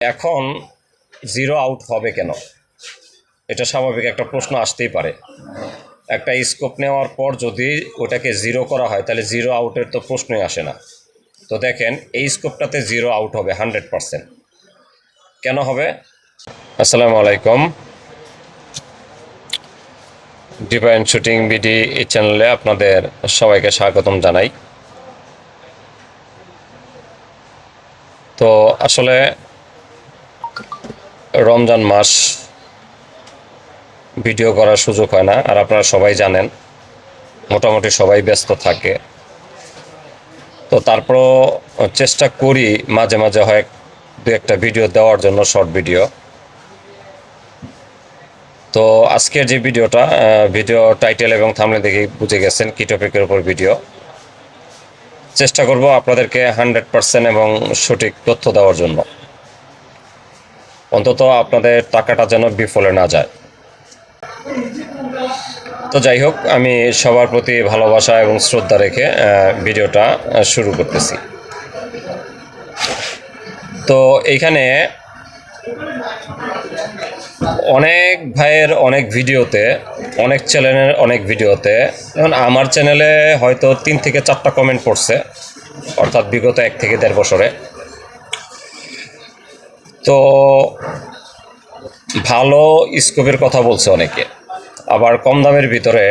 এখন zero out হবে কেন? এটা স্বাভাবিক একটা প্রশ্ন আসতেই পারে। একটা স্কোপ নেওয়ার পর যদি ওটাকে জিরো করা হয় তাহলে জিরো আউটের তো প্রশ্নই আসে না। তো দেখেন, এই স্কোপটাতে জিরো আউট হবে 100%। কেন হবে? আসসালামু আলাইকুম, ডিভাইন শুটিং বিডি এই চ্যানেলে আপনাদের সবাইকে স্বাগতম জানাই। তো আসলে রমজান মাস ভিডিও করার সুযোগ হয় না, আর আপনারা সবাই জানেন মোটামুটি সবাই ব্যস্ত থাকে। তো তারপরও চেষ্টা করি মাঝে মাঝে হয় দু একটা ভিডিও দেওয়ার জন্য, শর্ট ভিডিও। তো আজকের যে ভিডিওটা, ভিডিও টাইটেল এবং থাম্বনেল দেখে বুঝে গেছেন কি টপিকের উপর ভিডিও। চেষ্টা করব আপনাদেরকে 100% এবং সঠিক তথ্য দেওয়ার জন্য, অন্তত আপনাদের টাকাটা যেন বিফলে না যায়। তো যাই হোক, আমি সবার প্রতি ভালোবাসা এবং শ্রদ্ধা রেখে ভিডিওটা শুরু করতেছি। তো এইখানে অনেক ভাইয়ের অনেক ভিডিওতে, অনেক চ্যানেলের অনেক ভিডিওতে, যেমন আমার চ্যানেলে হয়তো 3 থেকে 4টা কমেন্ট পড়ছে, অর্থাৎ বিগত 1 থেকে 1.5 বছরে। তো ভালো স্কোপের কথা বলছে অনেকে, আবার কম দামের ভিতরে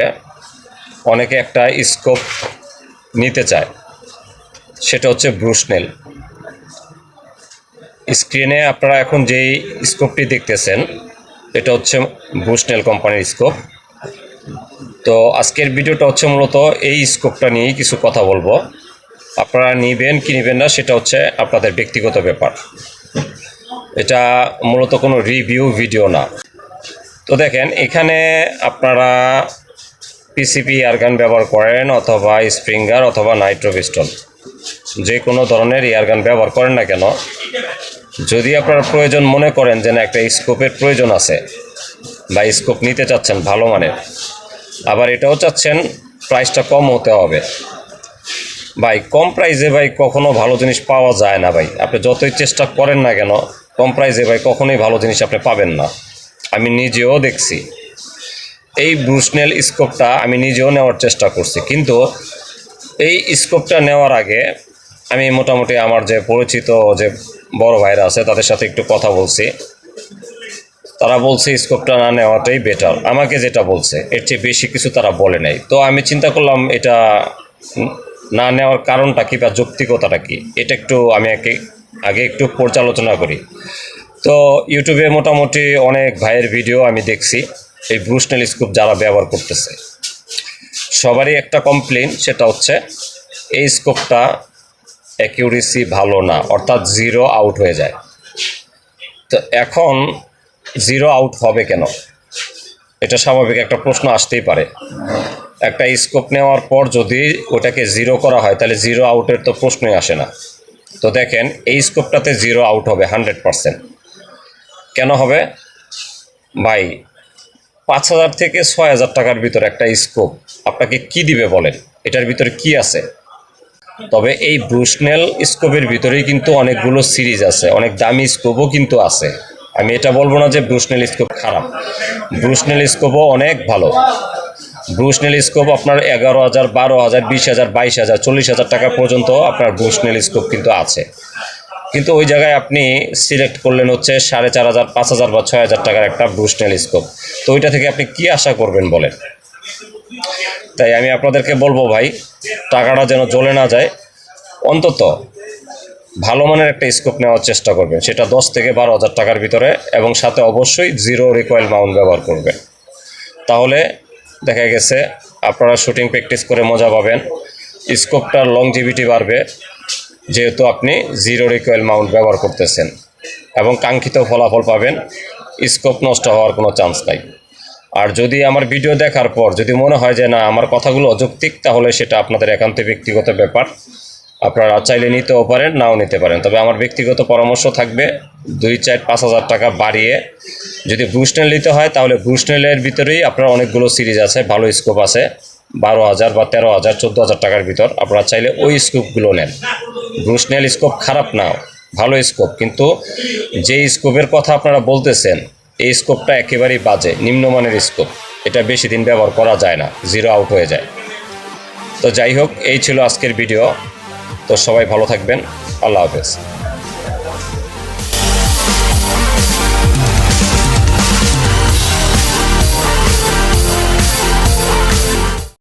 অনেকে একটা স্কোপ নিতে চায়, সেটা হচ্ছে ব্রুসনেল। স্ক্রিনে আপনারা এখন যেই স্কোপটি দেখতেছেন এটা হচ্ছে ব্রুসনেল কোম্পানির স্কোপ। তো আজকের ভিডিওটা হচ্ছে মূলত এই স্কোপটা নিয়েই কিছু কথা বলবো। আপনারা নেবেন কি নেবেন না সেটা হচ্ছে আপনাদের ব্যক্তিগত ব্যাপার, এটা মূলত কোনো রিভিউ ভিডিও না। তো দেখেন, এখানে আপনারা পিসিপি এয়ারগান ব্যবহার করেন অথবা স্প্রিঙ্গার অথবা নাইট্রো পিস্টল, যে কোনো ধরনের এয়ারগান ব্যবহার করেন না কেন, যদি আপনারা প্রয়োজন মনে করেন যে না একটা স্কোপের প্রয়োজন আছে বা স্কোপ নিতে চাচ্ছেন ভালো মানের, আবার এটাও চাচ্ছেন প্রাইসটা কম হতে হবে, ভাই কম প্রাইসে ভাই কখনো ভালো জিনিস পাওয়া যায় না। ভাই আপনি যতই চেষ্টা করেন না কেন, কম প্রাইসে ভাই কখনোই ভালো জিনিস আপনি পাবেন না। আমি নিজেও দেখছি, এই ব্রুসনেল স্কোপটা আমি নিজেও নেওয়ার চেষ্টা করছি, কিন্তু এই স্কোপটা নেওয়ার আগে আমি মোটামুটি আমার যে পরিচিত যে বড় ভাইরা আছে তাদের সাথে একটু কথা বলছি। তারা বলছে স্কোপটা না নেওয়াটাই বেটার। আমাকে যেটা বলছে এর চেয়ে বেশি কিছু তারা বলে নাই। তো আমি চিন্তা করলাম এটা না নেওয়ার কারণটা কী বা যৌক্তিকতাটা কী, এটা একটু আমি আগে একটু পর্যালোচনা করি। তো ইউটিউবে মোটামুটি অনেক ভাইয়ের ভিডিও আমি দেখছি, এই ব্রুসনেল স্কোপ যারা ব্যবহার করতেছে সবারই একটা কমপ্লেন, সেটা হচ্ছে এই স্কোপটা অ্যাকিউরেসি ভালো না, অর্থাৎ জিরো আউট হয়ে যায়। তো এখন জিরো আউট হবে কেন? এটা স্বাভাবিক একটা প্রশ্ন আসতেই পারে। একটা স্কোপ নেওয়ার পর যদি ওটাকে জিরো করা হয় তাহলে জিরো আউটের তো প্রশ্নই আসে না। তো দেখেন, এই স্কোপটাতে জিরো আউট হবে 100%। কেন হবে? ভাই 5,000 থেকে 6,000 টাকার ভিতরে একটা স্কোপ আপনাকে কি দিবে বলেন? এটার ভিতরে কি আছে? তবে এই ব্রুসনেল স্কোপের ভিতরেই কিন্তু অনেকগুলো সিরিজ আছে, অনেক দামি স্কোপও কিন্তু আছে। আমি এটা বলবো না যে ব্রুসনেল স্কোপ খারাপ, ব্রুসনেল স্কোপও অনেক ভালো। ব্রুসনেল স্কোপ আপনার 11,000, 12,000, 20,000, 22,000, 40,000 টাকা পর্যন্ত আপনার ব্রুসনেল স্কোপ কিন্তু আছে। কিন্তু ওই জায়গায় আপনি সিলেক্ট করলেন হচ্ছে 4,500, 5,000 বা 6,000 টাকার একটা ব্রুসনেল স্কোপ। তো ওইটা থেকে আপনি কি আশা করবেন বলেন? তাই আমি আপনাদেরকে বলবো ভাই, টাকাটা যেন জ্বলে না যায়, অন্তত ভালো মানের একটা স্কোপ নেওয়ার চেষ্টা করবেন, সেটা 10 থেকে 12,000 টাকার ভিতরে, এবং সাথে অবশ্যই জিরো রিকয়েল মাউন্ট ব্যবহার করবেন। তাহলে দেখা গেছে আপনারা শুটিং প্র্যাকটিস করে মজা পাবেন, স্কোপটার লংজিভিটি বাড়বে, যেহেতু আপনি জিরো রিকয়েল মাউন্ট ব্যবহার করতেছেন, এবং কাঙ্ক্ষিত ফলাফল পাবেন, স্কোপ নষ্ট হওয়ার কোনো চান্স নাই। আর যদি আমার ভিডিও দেখার পর যদি মনে হয় যে না আমার কথাগুলো অযৌক্তিক, তাহলে সেটা আপনাদের একান্ত ব্যক্তিগত ব্যাপার, আপনারা চাইলে নিতেও পারেন, নাও নিতে পারেন। তবে আমার ব্যক্তিগত পরামর্শ থাকবে 2, 4, 5,000 টাকা বাড়িয়ে যদি ব্রুসনেল নিতে হয়, তাহলে ব্রুসনেলের ভিতরেই আপনার অনেকগুলো সিরিজ আছে, ভালো স্কোপ আছে, 12,000 বা 13,000, 14,000 টাকার ভিতর। আপনারা চাইলে ওই স্কোপগুলো নেন, ব্রুসনেল স্কোপ খারাপ না, ভালো স্কোপ, কিন্তু যে স্কোপের কথা আপনারা বলতেছেন এই স্কোপটা একেবারেই বাজে, নিম্নমানের স্কোপ। এটা বেশি দিন ব্যবহার করা যায় না, জিরো আউট হয়ে যায়। তো যাই হোক, এই ছিল আজকের ভিডিও। তো সবাই ভালো থাকবেন, আল্লাহ হাফেজ।